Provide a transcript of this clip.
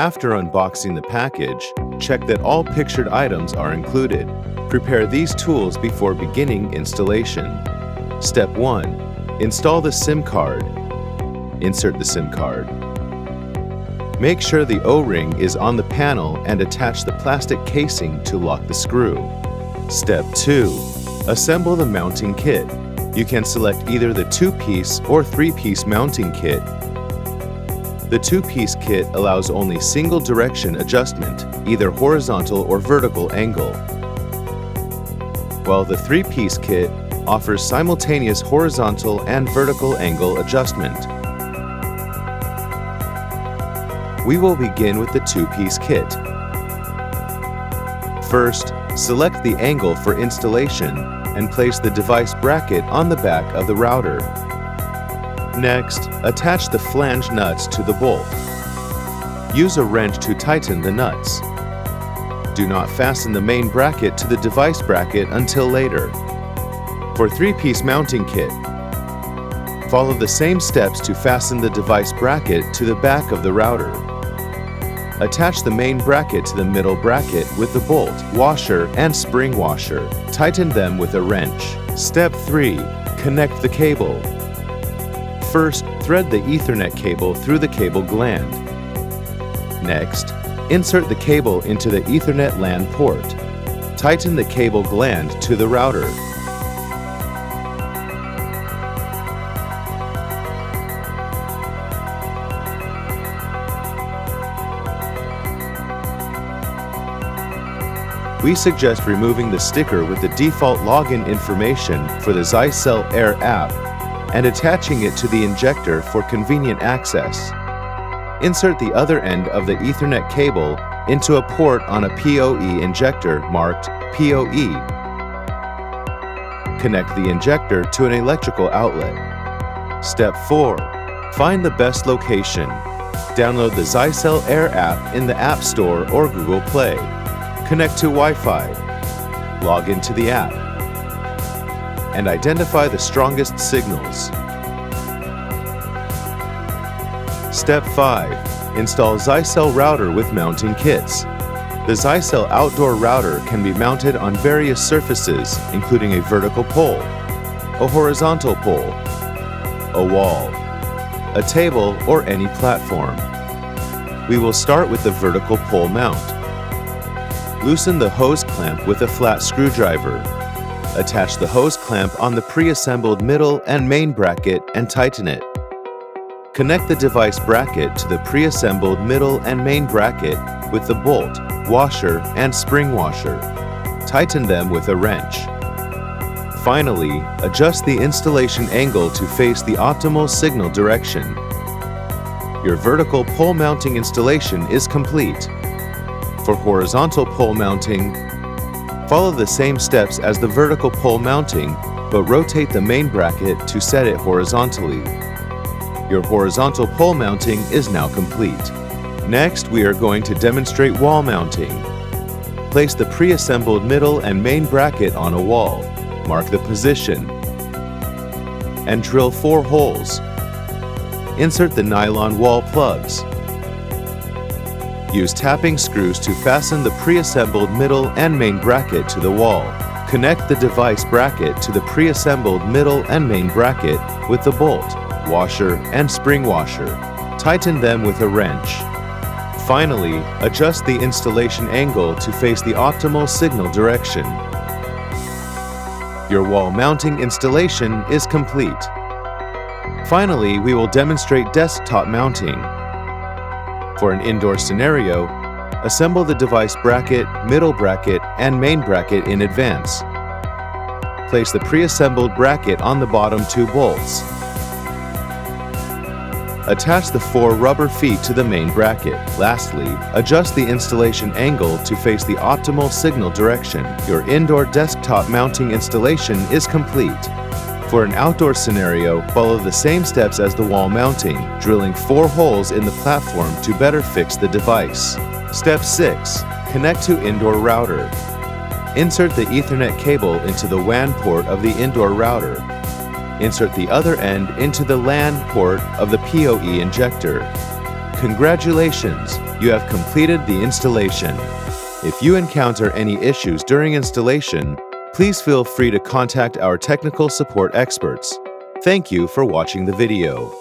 After unboxing the package, check that all pictured items are included. Prepare these tools before beginning installation. Step 1. Install the SIM card. Insert the SIM card. Make sure the O-ring is on the panel and attach the plastic casing to lock the screw. Step 2. Assemble the mounting kit. You can select either the 2-piece or 3-piece mounting kit. The 2-piece kit allows only single direction adjustment, either horizontal or vertical angle, while the 3-piece kit offers simultaneous horizontal and vertical angle adjustment. We will begin with the 2-piece kit. First, select the angle for installation and place the device bracket on the back of the router. Next, attach the flange nuts to the bolt. Use a wrench to tighten the nuts. Do not fasten the main bracket to the device bracket until later. For 3-piece mounting kit, follow the same steps to fasten the device bracket to the back of the router. Attach the main bracket to the middle bracket with the bolt, washer, and spring washer. Tighten them with a wrench. Step 3. Connect the cable. First, thread the Ethernet cable through the cable gland. Next, insert the cable into the Ethernet LAN port. Tighten the cable gland to the router. We suggest removing the sticker with the default login information for the Zyxel Air app and attaching it to the injector for convenient access. Insert the other end of the Ethernet cable into a port on a PoE injector marked PoE. Connect the injector to an electrical outlet. Step 4. Find the best location. Download the Zyxel Air app in the App Store or Google Play. Connect to Wi-Fi. Log into the app and identify the strongest signals. Step 5. Install Zyxel router with mounting kits. The Zyxel outdoor router can be mounted on various surfaces, including a vertical pole, a horizontal pole, a wall, a table, or any platform. We will start with the vertical pole mount. Loosen the hose clamp with a flat screwdriver. Attach the hose clamp on the pre-assembled middle and main bracket and tighten it. Connect the device bracket to the pre-assembled middle and main bracket with the bolt, washer, and spring washer. Tighten them with a wrench. Finally, adjust the installation angle to face the optimal signal direction. Your vertical pole mounting installation is complete. For horizontal pole mounting, follow the same steps as the vertical pole mounting, but rotate the main bracket to set it horizontally. Your horizontal pole mounting is now complete. Next, we are going to demonstrate wall mounting. Place the pre-assembled middle and main bracket on a wall. Mark the position and drill 4 holes. Insert the nylon wall plugs. Use tapping screws to fasten the pre-assembled middle and main bracket to the wall. Connect the device bracket to the pre-assembled middle and main bracket with the bolt, washer, and spring washer. Tighten them with a wrench. Finally, adjust the installation angle to face the optimal signal direction. Your wall mounting installation is complete. Finally, we will demonstrate desktop mounting. For an indoor scenario, assemble the device bracket, middle bracket, and main bracket in advance. Place the pre-assembled bracket on the bottom 2 bolts. Attach the 4 rubber feet to the main bracket. Lastly, adjust the installation angle to face the optimal signal direction. Your indoor desktop mounting installation is complete. For an outdoor scenario, follow the same steps as the wall mounting, drilling 4 holes in the platform to better fix the device. Step 6. Connect to indoor router. Insert the Ethernet cable into the WAN port of the indoor router. Insert the other end into the LAN port of the PoE injector. Congratulations! You have completed the installation. If you encounter any issues during installation, please feel free to contact our technical support experts. Thank you for watching the video.